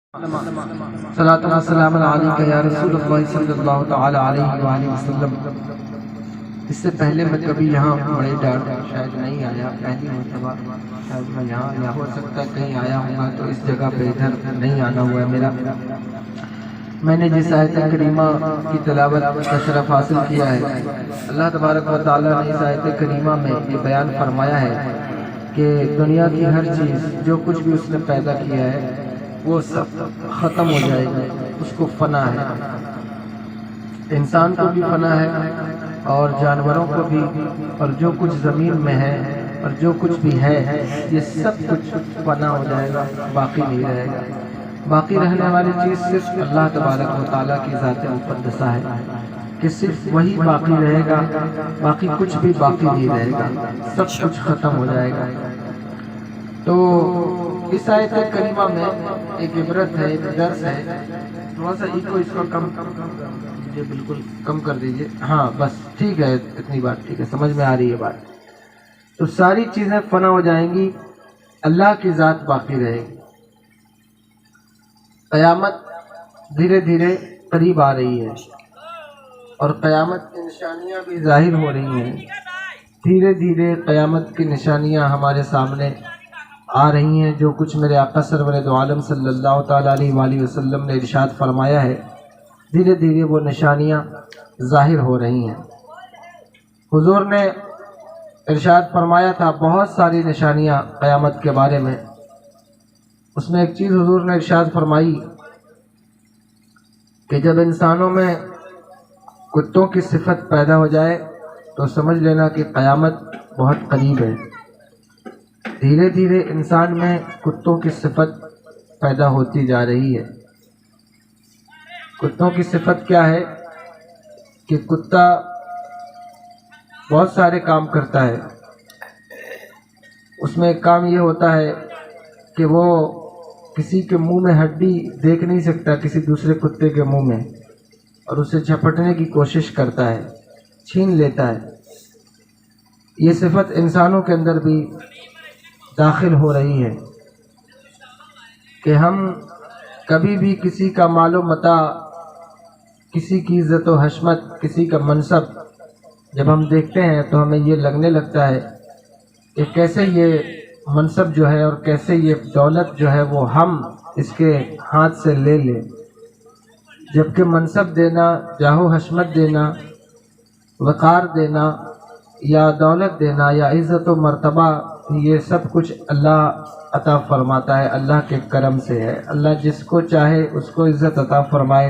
صلاۃ و سلام علیک یا رسول اللہ صلی اللہ تعالی علیہ وآلہ وسلم۔ اس سے پہلے میں کبھی یہاں بڑے ڈاٹ شاید نہیں آیا، پہلی مرتبہ شاید میں یہاں آیا، ہو سکتا ہے کہیں آیا ہوگا تو اس جگہ پہ ادھر نہیں آنا ہوا ہے میرا۔ میں نے جس آیت کریمہ کی تلاوت کا شرف حاصل کیا ہے، اللہ تبارک و تعالیٰ نے اس آیت کریمہ میں یہ بیان فرمایا ہے کہ دنیا کی ہر چیز جو کچھ بھی اس نے پیدا کیا ہے وہ سب ختم ہو جائے گی، اس کو فنا ہے، انسان کو بھی فنا ہے اور جانوروں کو بھی، اور جو کچھ زمین میں ہے اور جو کچھ بھی ہے یہ سب کچھ فنا ہو جائے گا، باقی نہیں رہے گا۔ باقی رہنے والی چیز صرف اللہ تبارک و تعالیٰ کی ذات مقدسہ ہے کہ صرف وہی باقی رہے گا، باقی کچھ بھی باقی نہیں رہے گا، سب کچھ ختم ہو جائے گا۔ تو اس آیت کریمہ میں ایک عبرت ہے، ایک درس ہے۔ تھوڑا سا ایکو اس کو کم دیجیے، بالکل کم کر دیجیے، ہاں بس ٹھیک ہے، اتنی بات ٹھیک ہے، سمجھ میں آ رہی ہے بات۔ تو ساری چیزیں فنا ہو جائیں گی، اللہ کی ذات باقی رہے گی۔ قیامت دھیرے دھیرے قریب آ رہی ہے اور قیامت کی نشانیاں بھی ظاہر ہو رہی ہیں، دھیرے دھیرے قیامت کی نشانیاں ہمارے سامنے آ رہی ہیں۔ جو کچھ میرے آقا سرور دو عالم صلی اللہ تعالیٰ علیہ وآلہ وسلم نے ارشاد فرمایا ہے، دھیرے دھیرے وہ نشانیاں ظاہر ہو رہی ہیں۔ حضور نے ارشاد فرمایا تھا بہت ساری نشانیاں قیامت کے بارے میں، اس میں ایک چیز حضور نے ارشاد فرمائی کہ جب انسانوں میں کتوں کی صفت پیدا ہو جائے تو سمجھ لینا کہ قیامت بہت قریب ہے۔ دھیرے دھیرے انسان میں کتوں کی صفت پیدا ہوتی جا رہی ہے۔ کتوں کی صفت کیا ہے کہ کتا بہت سارے کام کرتا ہے، اس میں ایک کام یہ ہوتا ہے کہ وہ کسی کے منہ میں ہڈی دیکھ نہیں سکتا کسی دوسرے کتے کے منہ میں، اور اسے جھپٹنے کی کوشش کرتا ہے، چھین لیتا ہے۔ یہ صفت انسانوں کے اندر بھی داخل ہو رہی ہے کہ ہم کبھی بھی کسی کا مال و متاع، کسی کی عزت و حشمت، کسی کا منصب جب ہم دیکھتے ہیں تو ہمیں یہ لگنے لگتا ہے کہ کیسے یہ منصب جو ہے اور کیسے یہ دولت جو ہے وہ ہم اس کے ہاتھ سے لے لیں، جبکہ منصب دینا، جاہ و حشمت دینا، وقار دینا یا دولت دینا یا عزت و مرتبہ، یہ سب کچھ اللہ عطا فرماتا ہے، اللہ کے کرم سے ہے۔ اللہ جس کو چاہے اس کو عزت عطا فرمائے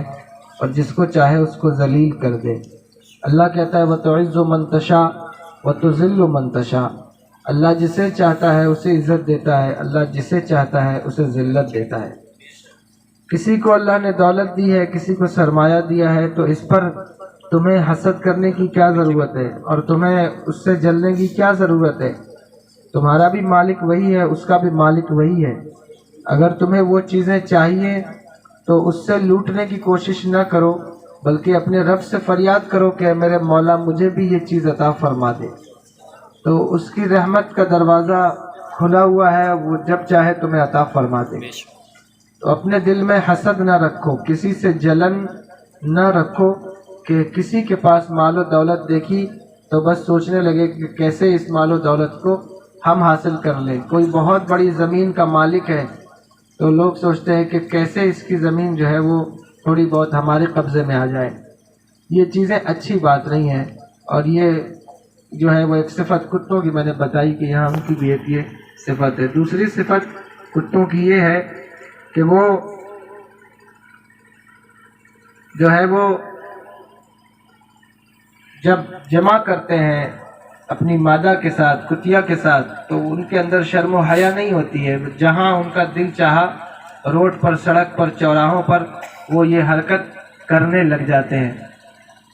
اور جس کو چاہے اس کو ذلیل کر دے۔ اللہ کہتا ہے وَتُعِزُّ مَن تَشَاءُ وَتُذِلُّ مَن تَشَاءُ، اللہ جسے چاہتا ہے اسے عزت دیتا ہے، اللہ جسے چاہتا ہے اسے ذلت دیتا ہے۔ کسی کو اللہ نے دولت دی ہے، کسی کو سرمایہ دیا ہے، تو اس پر تمہیں حسد کرنے کی کیا ضرورت ہے اور تمہیں اس سے جلنے کی کیا ضرورت ہے؟ تمہارا بھی مالک وہی ہے، اس کا بھی مالک وہی ہے۔ اگر تمہیں وہ چیزیں چاہیے تو اس سے لوٹنے کی کوشش نہ کرو، بلکہ اپنے رب سے فریاد کرو کہ میرے مولا مجھے بھی یہ چیز عطا فرما دے، تو اس کی رحمت کا دروازہ کھلا ہوا ہے، وہ جب چاہے تمہیں عطا فرما دے۔ تو اپنے دل میں حسد نہ رکھو، کسی سے جلن نہ رکھو کہ کسی کے پاس مال و دولت دیکھی تو بس سوچنے لگے کہ کیسے اس مال و دولت کو ہم حاصل کر لیں۔ کوئی بہت بڑی زمین کا مالک ہے تو لوگ سوچتے ہیں کہ کیسے اس کی زمین جو ہے وہ تھوڑی بہت ہمارے قبضے میں آ جائے۔ یہ چیزیں اچھی بات نہیں ہیں، اور یہ جو ہے وہ ایک صفت کتوں کی میں نے بتائی کہ یہاں ان کی بھی ایک یہ صفت ہے۔ دوسری صفت کتوں کی یہ ہے کہ وہ جو ہے وہ جب جمع کرتے ہیں اپنی مادہ کے ساتھ، کتیا کے ساتھ، تو ان کے اندر شرم و حیا نہیں ہوتی ہے۔ جہاں ان کا دل چاہا روڈ پر، سڑک پر، چوراہوں پر وہ یہ حرکت کرنے لگ جاتے ہیں۔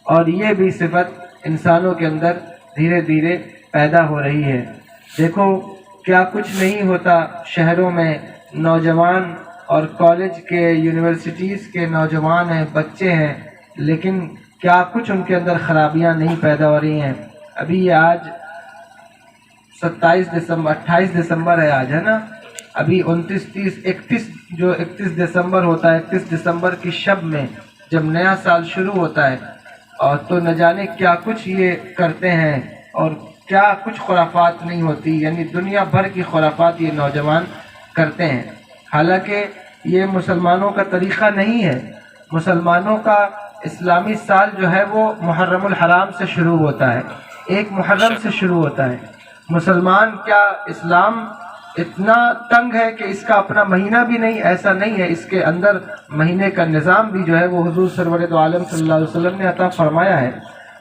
اور یہ بھی صفت انسانوں کے اندر دھیرے دھیرے پیدا ہو رہی ہے۔ دیکھو کیا کچھ نہیں ہوتا شہروں میں، نوجوان اور کالج کے، یونیورسٹیز کے نوجوان ہیں، بچے ہیں، لیکن کیا کچھ ان کے اندر خرابیاں نہیں پیدا ہو رہی ہیں۔ ابھی یہ آج 28 دسمبر ہے آج، ہے نا، ابھی 29، 30، 31 جو 31 دسمبر ہوتا ہے، 31 دسمبر کی شب میں جب نیا سال شروع ہوتا ہے اور تو نہ جانے کیا کچھ یہ کرتے ہیں اور کیا کچھ خرافات نہیں ہوتی، یعنی دنیا بھر کی خرافات یہ نوجوان کرتے ہیں۔ حالانکہ یہ مسلمانوں کا طریقہ نہیں ہے۔ مسلمانوں کا اسلامی سال جو ہے وہ محرم الحرام سے شروع ہوتا ہے، 1 محرم سے شروع ہوتا ہے۔ مسلمان کیا اسلام اتنا تنگ ہے کہ اس کا اپنا مہینہ بھی نہیں؟ ایسا نہیں ہے، اس کے اندر مہینے کا نظام بھی جو ہے وہ حضور سرور دو عالم صلی اللہ علیہ وسلم نے عطا فرمایا ہے۔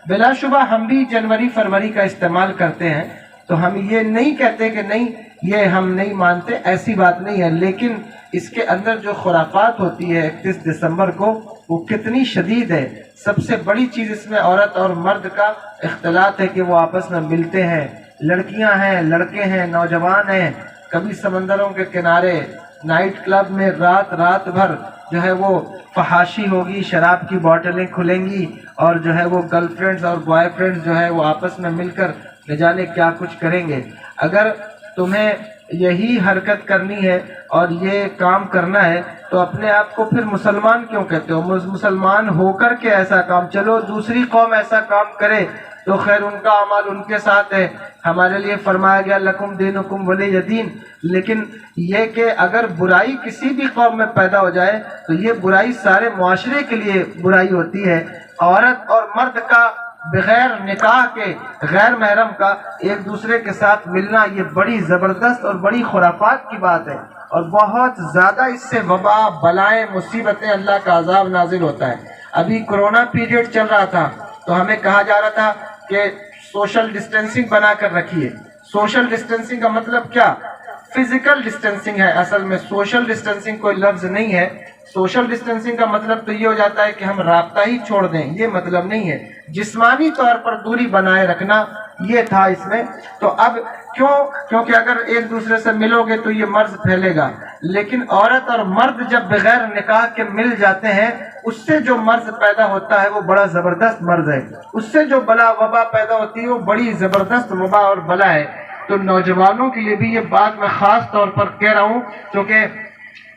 بلا شبہ ہم بھی جنوری فروری کا استعمال کرتے ہیں، تو ہم یہ نہیں کہتے کہ نہیں یہ ہم نہیں مانتے، ایسی بات نہیں ہے، لیکن اس کے اندر جو خرافات ہوتی ہے 31 دسمبر کو وہ کتنی شدید ہے۔ سب سے بڑی چیز اس میں عورت اور مرد کا اختلاط ہے کہ وہ آپس میں ملتے ہیں، لڑکیاں ہیں، لڑکے ہیں، نوجوان ہیں، کبھی سمندروں کے کنارے نائٹ کلب میں رات بھر جو ہے وہ فحاشی ہوگی، شراب کی بوتلیں کھلیں گی اور جو ہے وہ گرل فرینڈز اور بوائے فرینڈز جو ہے وہ آپس میں مل کر نہ جانے کیا کچھ کریں گے۔ اگر تمہیں یہی حرکت کرنی ہے اور یہ کام کرنا ہے تو اپنے آپ کو پھر مسلمان کیوں کہتے ہو؟ مسلمان ہو کر کے ایسا کام، چلو دوسری قوم ایسا کام کرے تو خیر ان کا عمل ان کے ساتھ ہے، ہمارے لیے فرمایا گیا لکم دینکم ولی دین، لیکن یہ کہ اگر برائی کسی بھی قوم میں پیدا ہو جائے تو یہ برائی سارے معاشرے کے لیے برائی ہوتی ہے۔ عورت اور مرد کا بغیر نکاح کے، غیر محرم کا ایک دوسرے کے ساتھ ملنا یہ بڑی زبردست اور بڑی خرافات کی بات ہے، اور بہت زیادہ اس سے وبا، بلائیں، مصیبتیں، اللہ کا عذاب نازل ہوتا ہے۔ ابھی کرونا پیریڈ چل رہا تھا تو ہمیں کہا جا رہا تھا کہ سوشل ڈسٹینسنگ بنا کر رکھیے۔ سوشل ڈسٹینسنگ کا مطلب کیا؟ فزیکل ڈسٹینسنگ ہے، اصل میں سوشل ڈسٹینسنگ کوئی لفظ نہیں ہے۔ سوشل ڈسٹینسنگ کا مطلب تو یہ ہو جاتا ہے کہ ہم رابطہ ہی چھوڑ دیں، یہ مطلب نہیں ہے۔ جسمانی طور پر دوری بنائے رکھنا یہ تھا اس میں۔ تو اب کیونکہ اگر ایک دوسرے سے ملو گے تو یہ مرض پھیلے گا، لیکن عورت اور مرد جب بغیر نکاح کے مل جاتے ہیں اس سے جو مرض پیدا ہوتا ہے وہ بڑا زبردست مرض ہے، اس سے جو بلا وبا پیدا ہوتی ہے وہ بڑی زبردست وبا اور بلا ہے۔ تو نوجوانوں کے لیے بھی یہ بات میں خاص طور پر کہہ رہا ہوں، کیونکہ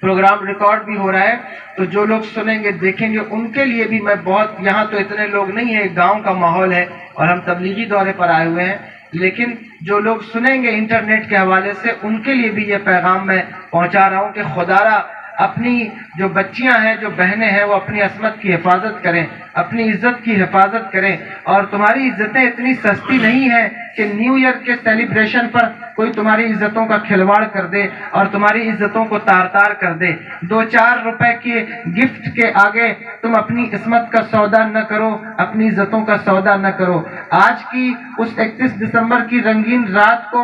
پروگرام ریکارڈ بھی ہو رہا ہے، تو جو لوگ سنیں گے دیکھیں گے ان کے لیے بھی میں بہت، یہاں تو اتنے لوگ نہیں ہیں، گاؤں کا ماحول ہے اور ہم تبلیغی دورے پر آئے ہوئے ہیں، لیکن جو لوگ سنیں گے انٹرنیٹ کے حوالے سے ان کے لیے بھی یہ پیغام میں پہنچا رہا ہوں کہ خدا را اپنی جو بچیاں ہیں، جو بہنیں ہیں، وہ اپنی عصمت کی حفاظت کریں، اپنی عزت کی حفاظت کریں، اور تمہاری عزتیں اتنی سستی نہیں ہیں کہ نیو ایئر کے سیلیبریشن پر کوئی تمہاری عزتوں کا کھلواڑ کر دے اور تمہاری عزتوں کو تار تار کر دے۔ 2-4 روپے کے گفٹ کے آگے تم اپنی عصمت کا سودا نہ کرو، اپنی عزتوں کا سودا نہ کرو۔ آج کی اس 31 دسمبر کی رنگین رات کو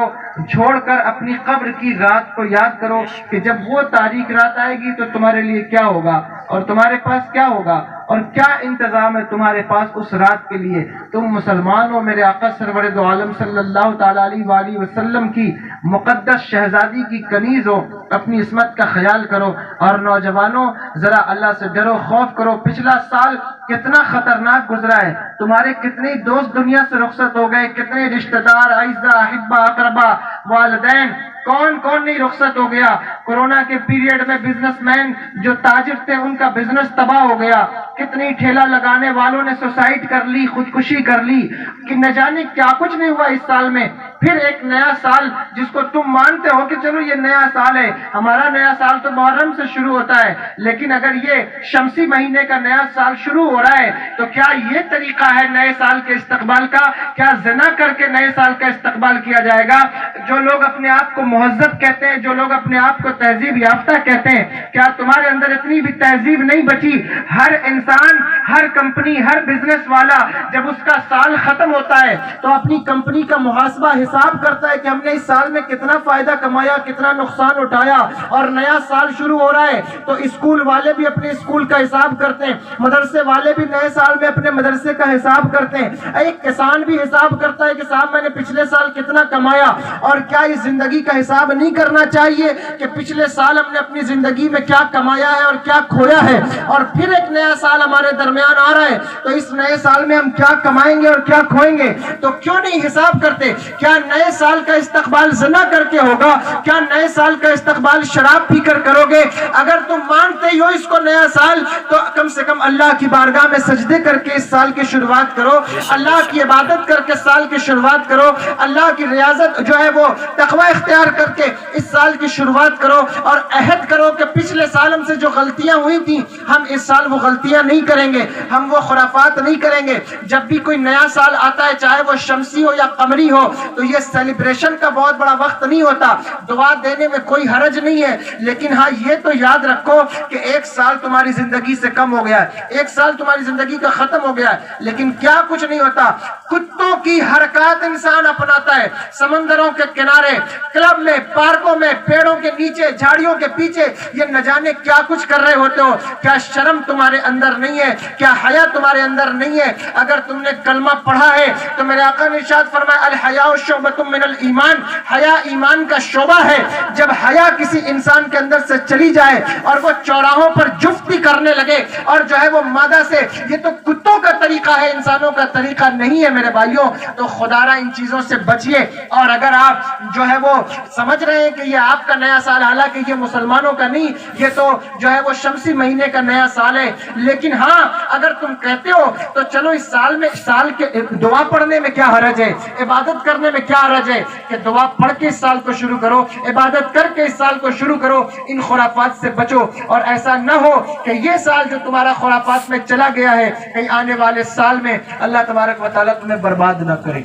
چھوڑ کر اپنی قبر کی رات کو یاد کرو کہ جب وہ تاریخ رات آئے گی تو تمہارے لیے کیا ہوگا اور تمہارے پاس کیا ہوگا اور کیا انتظام ہے تمہارے پاس اس رات کے لیے۔ تم مسلمان ہو، میرے آقا سرور دو عالم صلی اللہ تعالیٰ علیہ وآلہ وسلم کی مقدس شہزادی کی کنیز ہو، اپنی عصمت کا خیال کرو، اور نوجوانوں ذرا اللہ سے ڈرو، خوف کرو۔ پچھلا سال کتنا خطرناک گزرا ہے، تمہارے کتنے دوست دنیا سے رخصت ہو گئے، کتنے رشتہ دار، اعزہ، احبہ، اقربا، والدین، کون نہیں رخصت ہو گیا۔ کورونا کے پیریڈ میں بزنس مین جو تاجر تھے ان کا بزنس تباہ ہو گیا، کتنی ٹھیلا لگانے والوں نے سوسائڈ کر لی، خودکشی کر لی، کہ نہ جانے کیا کچھ نہیں ہوا اس سال میں۔ پھر ایک نیا سال جس کو تم مانتے ہو کہ چلو یہ نیا سال ہے، ہمارا نیا سال تو محرم سے شروع ہوتا ہے، لیکن اگر یہ شمسی مہینے کا نیا سال شروع ہو رہا ہے تو کیا یہ طریقہ ہے نئے سال کے استقبال کا؟ کیا زنا کر کے نئے سال کا استقبال کیا جائے گا؟ جو لوگ اپنے آپ کو مہذب کہتے ہیں، جو لوگ اپنے آپ کو تہذیب یافتہ کہتے ہیں، کیا تمہارے اندر اتنی بھی تہذیب نہیں بچی؟ ہر انسان، ہر کمپنی، ہر بزنس والا جب اس کا سال ختم ہوتا ہے تو اپنی کمپنی کا محاسبہ حساب کرتا ہے کہ ہم نے اس سال میں کتنا فائدہ کمایا، کتنا نقصان اٹھایا، اور نیا سال شروع ہو رہا ہے تو اسکول والے بھی اپنے اسکول کا حساب کرتے ہیں، مدرسے والے بھی نئے سال میں اپنے مدرسے کا حساب کرتے ہیں، ایک کسان بھی حساب کرتا ہے کہ صاحب میں نے پچھلے سال کتنا کمایا۔ اور کیا اس زندگی کا حساب نہیں کرنا چاہیے کہ پچھلے سال ہم نے اپنی زندگی میں کیا کمایا ہے اور کیا کھویا ہے، اور پھر ایک نیا سال ہمارے درمیان آ رہا ہے تو اس نئے سال میں ہم کیا کمائیں گے اور کیا کھوئیں گے؟ تو کیوں نہیں حساب کرتے؟ کیا کیا نئے سال کا استقبال زنا کر کے ہوگا؟ کیا نئے سال کا استقبال شراب پی کر کرو گے؟ اگر تم مانتے ہو اس کو نیا سال، تو کم سے کم اللہ کی بارگاہ میں سجدے کر کے اس سال کی شروعات کرو، اللہ کی عبادت کر کے سال کی شروعات کرو، اللہ کی ریاضت جو ہے وہ تقوی اختیار کر کے اس سال کی شروعات کرو، اور عہد کرو کہ پچھلے سال ہم سے جو غلطیاں ہوئی تھیں ہم اس سال وہ غلطیاں نہیں کریں گے، ہم وہ خرافات نہیں کریں گے۔ جب بھی کوئی نیا سال آتا ہے، چاہے وہ شمسی ہو یا قمری ہو، تو یہ سیلیبریشن کا بہت بڑا وقت نہیں ہوتا، دعا دینے میں کوئی حرج نہیں ہے، لیکن ہاں یہ تو یاد رکھو کہ ایک سال تمہاری زندگی سے کم ہو گیا ہے، ایک سال تمہاری زندگی کا ختم ہو گیا ہے، لیکن کیا کچھ نہیں ہوتا۔ کتوں کی حرکات انسان اپناتا ہے، سمندروں کے کنارے، کلب میں، پارکوں میں، پیڑوں کے نیچے، جھاڑیوں کے پیچھے، یہ نہ جانے کیا کچھ کر رہے ہوتے ہو۔ کیا شرم تمہارے اندر نہیں ہے؟ کیا حیا تمہارے اندر نہیں ہے؟ اگر تم نے کلمہ پڑھا ہے تو میرے آقا نے ارشاد فرمایا الحیاء شعبۃ من الایمان، حیا ایمان کا شعبہ ہے۔ جب حیا کسی انسان کے اندر سے چلی جائے اور وہ چوراہوں پر جفتی کرنے لگے اور جو ہے وہ مادہ سے، یہ تو کتوں کا طریقہ ہے، انسانوں کا طریقہ نہیں ہے میرے بھائیوں۔ تو خدا را ان چیزوں سے بچیے، اور اگر آپ جو ہے وہ سمجھ رہے ہیں کہ یہ آپ کا نیا سال، حالانکہ یہ مسلمانوں کا نہیں، یہ تو جو ہے وہ شمسی مہینے کا نیا سال ہے، لیکن ہاں اگر تم کہتے ہو تو چلو اس سال میں، سال کے دعا پڑھنے میں کیا حرج ہے، عبادت کرنے میں کیا حرج ہے کہ دعا پڑھ کے اس سال کو شروع کرو، عبادت کر کے اس سال کو شروع کرو، ان خرافات سے بچو، اور ایسا نہ ہو کہ یہ سال جو تمہارا خرافات میں چلا گیا ہے کہیں آنے والے سال میں اللہ تبارک و تعالیٰ تمہیں برباد نہ کرے۔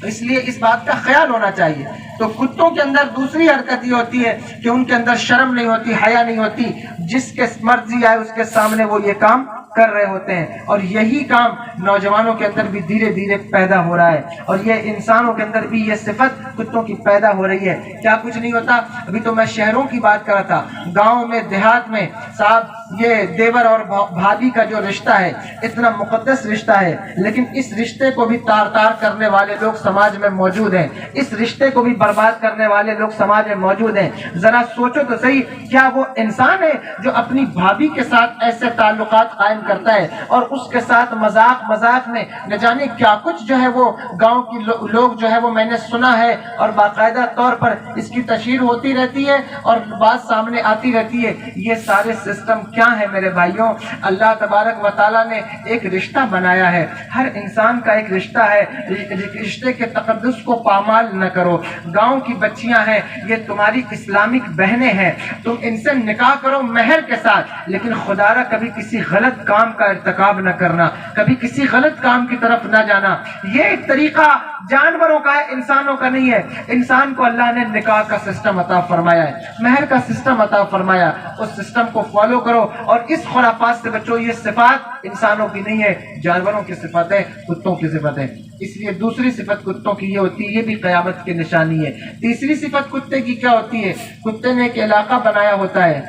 اس لیے اس بات کا خیال ہونا چاہیے۔ تو کتوں کے اندر دوسری حرکت یہ ہوتی ہے کہ ان کے اندر شرم نہیں ہوتی، حیا نہیں ہوتی، جس کے مرضی آئے اس کے سامنے وہ یہ کام کر رہے ہوتے ہیں، اور یہی کام نوجوانوں کے اندر بھی دھیرے دھیرے پیدا ہو رہا ہے، اور یہ انسانوں کے اندر بھی یہ صفت کتوں کی پیدا ہو رہی ہے۔ کیا کچھ نہیں ہوتا۔ ابھی تو میں شہروں کی بات کر رہا تھا، گاؤں میں، دیہات میں صاحب یہ دیور اور بھابھی کا جو رشتہ ہے اتنا مقدس رشتہ ہے، لیکن اس رشتے کو بھی تار تار کرنے والے لوگ سماج میں موجود ہیں، اس رشتے کو بھی برباد کرنے والے لوگ سماج میں موجود ہیں۔ ذرا سوچو تو صحیح، کیا وہ انسان ہے جو اپنی بھابھی کے ساتھ ایسے تعلقات قائم کرتا ہے اور اس کے ساتھ مذاق میں نہ جانے کیا کچھ جو ہے وہ گاؤں کی لوگ جو ہے وہ میں نے سنا ہے، اور باقاعدہ طور پر اس کی تشہیر ہوتی رہتی ہے اور بات سامنے آتی رہتی ہے۔ یہ سارے سسٹم کیا ہے میرے بھائیوں؟ اللہ تبارک و تعالیٰ نے ایک رشتہ بنایا ہے، ہر انسان کا ایک رشتہ ہے، رشتے کے تقدس کو پامال نہ کرو۔ گاؤں کی بچیاں ہیں، یہ تمہاری اسلامک بہنیں ہیں، تم ان سے نکاح کرو مہر کے ساتھ، لیکن خدا را کبھی کسی غلط کام کا ارتکاب نہ کرنا، کبھی کسی غلط کام کی طرف نہ جانا۔ یہ ایک طریقہ جانوروں کا ہے، انسانوں کا نہیں ہے۔ انسان کو اللہ نے نکاح کا سسٹم عطا فرمایا ہے، مہر کا سسٹم عطا فرمایا، اس سسٹم کو فالو کرو اور اس خرافات سے بچو۔ یہ صفات انسانوں کی نہیں ہے، جانوروں کی صفت ہے، کتوں کی صفت ہے۔ اس لیے دوسری صفت کتوں کی یہ ہوتی ہے، یہ بھی قیامت کی نشانی ہے۔ تیسری صفت کتے کی کیا ہوتی ہے؟ کتے نے ایک علاقہ بنایا ہوتا ہے،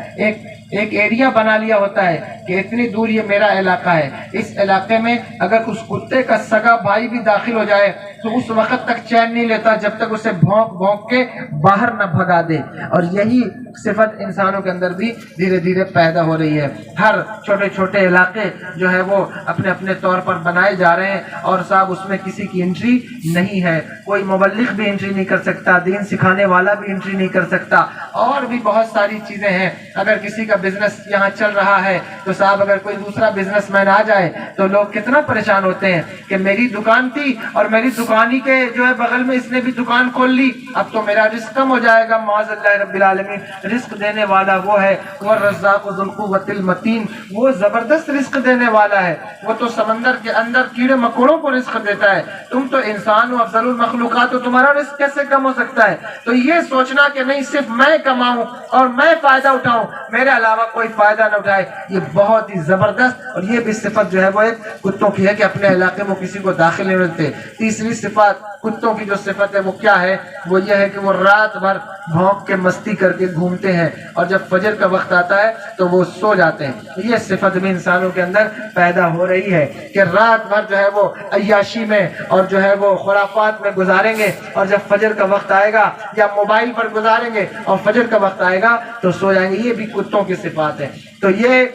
ایک ایریا بنا لیا ہوتا ہے کہ اتنی دور یہ میرا علاقہ ہے، اس علاقے میں اگر اس کتے کا سگا بھائی بھی داخل ہو جائے تو اس وقت تک چین نہیں لیتا جب تک اسے بھونک بھونک کے باہر نہ بھگا دے۔ اور یہی صفت انسانوں کے اندر بھی دھیرے دھیرے پیدا ہو رہی ہے۔ ہر چھوٹے چھوٹے علاقے جو ہے وہ اپنے اپنے طور پر بنائے جا رہے ہیں، اور صاحب اس میں کسی کی انٹری نہیں ہے، کوئی مبلغ بھی انٹری نہیں کر سکتا، دین سکھانے والا بھی انٹری نہیں کر سکتا، اور بھی بہت ساری چیزیں ہیں۔ اگر کسی کا بزنس یہاں چل رہا ہے تو صاحب اگر کوئی دوسرا بزنس مین آ جائے تو لوگ کتنا پریشان ہوتے ہیں کہ میری دکان تھی اور میری دکانی کے جو ہے بغل میں اس نے بھی دکان کھول لی، اب تو میرا رزق کم ہو جائے گا۔ معاذ اللہ رب العالمین، رزق دینے والا وہ ہے، وہ الرزاق ذو القوۃ المتین، وہ زبردست رزق دینے والا ہے، وہ تو سمندر کے اندر کیڑے مکوڑوں کو رزق دیتا ہے، تم تو انسان ہو، افضل المخلوقات ہو، تمہارا رزق کیسے کم ہو سکتا ہے؟ تو یہ سوچنا کہ نہیں صرف میں کماؤں اور میں فائدہ اٹھاؤں، میرے علاوہ کوئی فائدہ نہ اٹھائے، یہ بہت ہی زبردست، اور یہ بھی صفت جو ہے وہ ایک کتوں کی ہے کہ اپنے علاقے میں کسی کو داخل نہیں ہوتے۔ تیسری صفت کتوں کی جو صفت ہے وہ کیا ہے؟ وہ یہ ہے کہ وہ رات بھر بھونک کے مستی کر کے گھومتے ہیں، اور جب فجر کا وقت آتا ہے تو وہ سو جاتے ہیں۔ یہ صفت بھی انسانوں کے اندر پیدا ہو رہی ہے کہ رات بھر جو ہے وہ عیاشی میں اور جو ہے وہ خرافات میں گزاریں گے، اور جب فجر کا وقت آئے گا یا موبائل پر گزاریں گے اور فجر کا وقت آئے گا تو سو جائیں گے۔ یہ بھی کتوں کی صفات ہے۔ تو یہ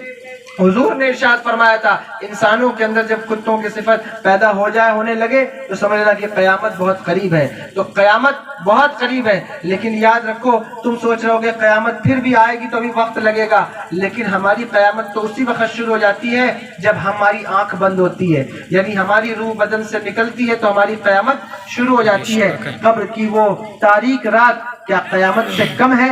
حضور نے ارشاد فرمایا تھا انسانوں کے اندر جب کتوں کی صفت پیدا ہو جائے ہونے لگے تو سمجھنا کہ قیامت بہت قریب ہے. تو قیامت بہت قریب ہے، لیکن یاد رکھو تم سوچ رہے ہو کہ قیامت پھر بھی آئے گی تو ابھی وقت لگے گا، لیکن ہماری قیامت تو اسی وقت شروع ہو جاتی ہے جب ہماری آنکھ بند ہوتی ہے، یعنی ہماری روح بدن سے نکلتی ہے تو ہماری قیامت شروع ہو جاتی ہے. قبر کی وہ تاریک رات کیا قیامت سے کم ہے؟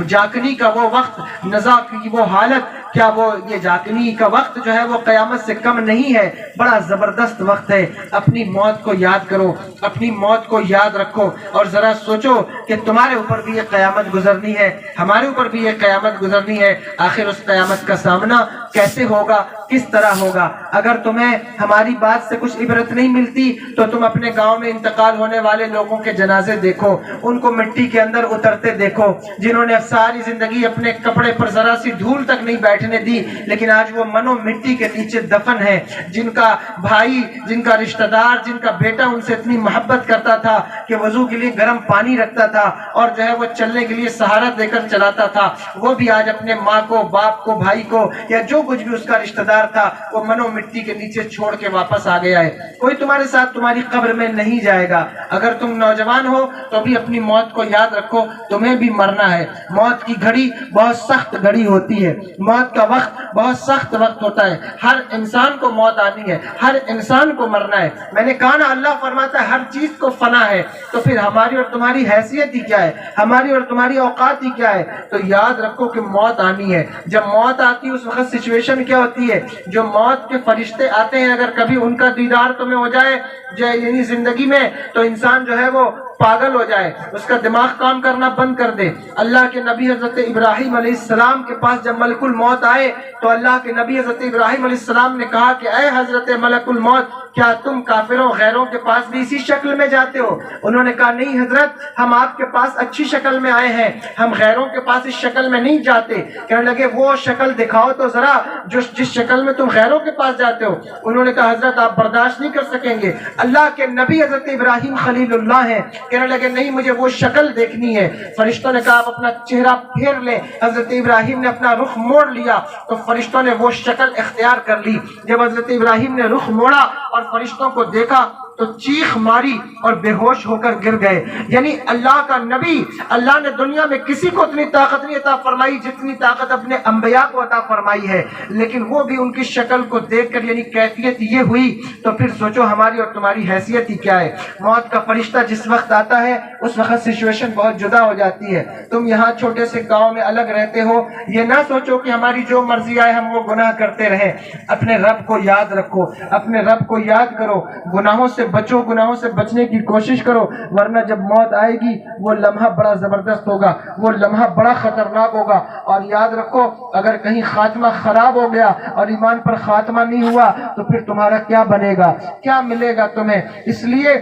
جاگنی کا وہ وقت، نزا کی وہ حالت، کیا وہ یہ جاگنی کا وقت جو ہے وہ قیامت سے کم نہیں ہے؟ بڑا زبردست وقت ہے. اپنی موت کو یاد کرو، اپنی موت کو یاد رکھو، اور ذرا سوچو کہ تمہارے اوپر بھی یہ قیامت گزرنی ہے، ہمارے اوپر بھی یہ قیامت گزرنی ہے. آخر اس قیامت کا سامنا کیسے ہوگا، کس طرح ہوگا؟ اگر تمہیں ہماری بات سے کچھ عبرت نہیں ملتی تو تم اپنے گاؤں میں انتقال ہونے والے لوگوں کے جنازے دیکھو، ان کو مٹی کے اندر اترتے دیکھو، جنہوں نے ساری زندگی اپنے کپڑے پر ذرا سی دھول تک نہیں بیٹھنے دی، لیکن آج وہ منو مٹی کے نیچے دفن ہے. جن کا بھائی، جن کا رشتہ دار، جن کا بیٹا ان سے اتنی محبت کرتا تھا کہ وضو کے لیے گرم پانی رکھتا تھا اور جو ہے وہ چلنے کے لیے سہارا دے کر چلاتا تھا، وہ بھی آج اپنے ماں کو، باپ کو، بھائی کو یا جو کچھ بھی اس کا رشتہ دار تھا وہ منو مٹی کے نیچے چھوڑ کے واپس آ گیا ہے. کوئی تمہارے ساتھ تمہاری قبر میں نہیں جائے گا. اگر تم نوجوان ہو تو بھی اپنی موت کو یاد رکھو، تمہیں بھی مرنا ہے. موت کی گھڑی بہت سخت گھڑی ہوتی ہے، موت کا وقت بہت سخت وقت ہوتا ہے. ہر انسان کو موت آنی ہے، ہر انسان کو مرنا ہے. میں نے کہا نا اللہ فرماتا ہے ہر چیز کو فنا ہے، تو پھر ہماری اور تمہاری حیثیت ہی کیا ہے، ہماری اور تمہاری اوقات ہی کیا ہے؟ تو یاد رکھو کہ موت آنی ہے. جب موت آتی ہے اس وقت سچویشن کیا ہوتی ہے؟ جو موت کے فرشتے آتے ہیں اگر کبھی ان کا دیدار تمہیں ہو جائے یعنی زندگی میں، تو انسان جو ہے وہ پاگل ہو جائے، اس کا دماغ کام کرنا بند کر دے. اللہ کے نبی حضرت ابراہیم علیہ السلام کے پاس جب ملک الموت آئے تو اللہ کے نبی حضرت ابراہیم علیہ السلام نے کہا کہ اے حضرت ملک الموت، کیا تم کافروں غیروں کے پاس بھی اسی شکل میں جاتے ہو؟ انہوں نے کہا نہیں حضرت، ہم آپ کے پاس اچھی شکل میں آئے ہیں، ہم غیروں کے پاس اس شکل میں نہیں جاتے. کہنے لگے وہ شکل دکھاؤ تو ذرا جس شکل میں تم غیروں کے پاس جاتے ہو. انہوں نے کہا حضرت آپ برداشت نہیں کر سکیں گے، اللہ کے نبی حضرت ابراہیم خلیل اللہ ہیں. کہنے لگے نہیں مجھے وہ شکل دیکھنی ہے. فرشتوں نے کہا آپ اپنا چہرہ پھیر لیں. حضرت ابراہیم نے اپنا رخ موڑ لیا تو فرشتوں نے وہ شکل اختیار کر لی. جب حضرت ابراہیم نے رخ موڑا اور فرشتوں کو دیکھا تو چیخ ماری اور بے ہوش ہو کر گر گئے. یعنی اللہ کا نبی، اللہ نے دنیا میں کسی کو اتنی طاقت نہیں عطا فرمائی جتنی طاقت اپنے انبیاء کو عطا فرمائی ہے، لیکن وہ بھی ان کی شکل کو دیکھ کر یعنی کیفیت یہ ہوئی. تو پھر سوچو ہماری اور تمہاری حیثیت ہی کیا ہے. موت کا فرشتہ جس وقت آتا ہے اس وقت سچویشن بہت جدا ہو جاتی ہے. تم یہاں چھوٹے سے گاؤں میں الگ رہتے ہو، یہ نہ سوچو کہ ہماری جو مرضی آئے ہم وہ گناہ کرتے رہیں. اپنے رب کو یاد رکھو، اپنے رب کو یاد کرو، گناہوں سے بچو، گناہوں سے بچنے کی کوشش کرو، ورنہ جب موت آئے گی وہ لمحہ بڑا زبردست ہوگا، وہ لمحہ بڑا خطرناک ہوگا. اور یاد رکھو اگر کہیں خاتمہ خراب ہو گیا اور ایمان پر خاتمہ نہیں ہوا تو پھر تمہارا کیا بنے گا، کیا ملے گا تمہیں؟ اس لیے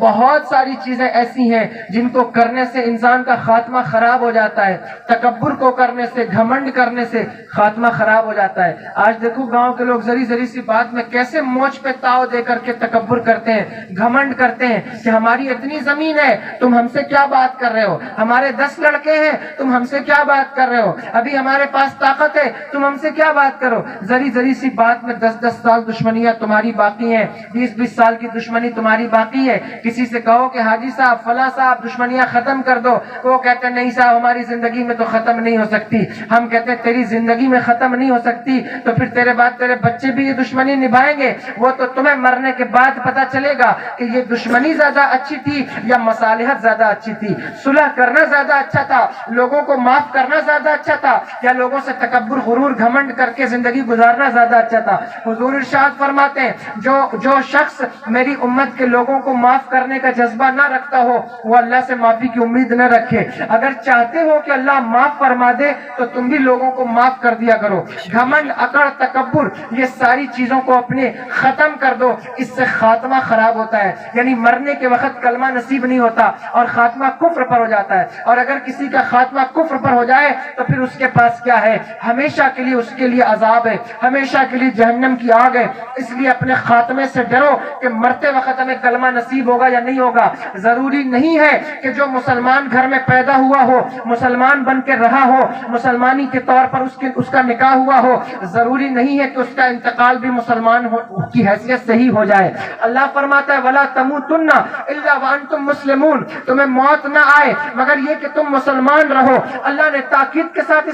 بہت ساری چیزیں ایسی ہیں جن کو کرنے سے انسان کا خاتمہ خراب ہو جاتا ہے. تکبر کو کرنے سے، گھمنڈ کرنے سے خاتمہ خراب ہو جاتا ہے. آج دیکھو گاؤں کے لوگ ذری سی بات میں کیسے موچ پہ تاؤ دے کر کے تکبر کرتے ہیں، گھمنڈ کرتے ہیں کہ ہماری اتنی زمین ہے تم ہم سے کیا بات کر رہے ہو، ہمارے 10 لڑکے ہیں تم ہم سے کیا بات کر رہے ہو، ابھی ہمارے پاس طاقت ہے تم ہم سے کیا بات کرو. ذری سی بات میں 10 سال دشمنیاں تمہاری باقی ہیں، 20 سال کی دشمنی تمہاری باقی ہے. کسی سے کہو کہ حاجی صاحب فلاں صاحب دشمنیاں ختم کر دو، وہ کہتے ہیں نہیں صاحب ہماری زندگی میں تو ختم نہیں ہو سکتی. ہم کہتے ہیں تیری زندگی میں ختم نہیں ہو سکتی تو پھر تیرے بعد تیرے بچے بھی یہ دشمنی نبھائیں گے. وہ تو تمہیں مرنے کے بعد پتا چلے گا کہ یہ دشمنی زیادہ اچھی تھی یا مصالحت زیادہ اچھی تھی، صلح کرنا زیادہ اچھا تھا، لوگوں کو معاف کرنا زیادہ اچھا تھا، یا لوگوں سے تکبر غرور گھمنڈ کر کے زندگی گزارنا زیادہ اچھا تھا. حضور ارشاد فرماتے ہیں جو شخص میری امت کے لوگوں کو معاف کرنے کا جذبہ نہ رکھتا ہو وہ اللہ سے معافی کی امید نہ رکھے. اگر چاہتے ہو کہ اللہ معاف فرما دے تو تم بھی لوگوں کو معاف کر دیا کرو. گھمنڈ، اکڑ، تکبر یہ ساری چیزوں کو اپنے ختم کر دو، اس سے خاتمہ خراب ہوتا ہے. یعنی مرنے کے وقت کلمہ نصیب نہیں ہوتا اور خاتمہ کفر پر ہو جاتا ہے. اور اگر کسی کا خاتمہ کفر پر ہو جائے تو پھر اس کے پاس کیا ہے؟ ہمیشہ کے لیے اس کے لیے عذاب ہے، ہمیشہ کے لیے جہنم کی آگ ہے. اس لیے اپنے خاتمے سے ڈرو کہ مرتے وقت ہمیں کلمہ نصیب نصیب ہوگا یا نہیں ہوگا. ضروری نہیں ہے کہ جو مسلمان گھر میں پیدا ہوا ہو, مسلمان بن کے رہا ہو, مسلمانی کے طور پر اس کا نکاح ہوا ہو, ضروری نہیں ہے کہ اس کا انتقال بھی مسلمان کی حیثیت سے ہی ہو جائے. اللہ فرماتا ہے وَلَا تَمُوتُنَّ إِلَّا وَأَنْتُمْ مُسْلِمُونَ, تمہیں موت نہ آئے مگر یہ کہ تم مسلمان رہو. اللہ نے تاکید کے ساتھ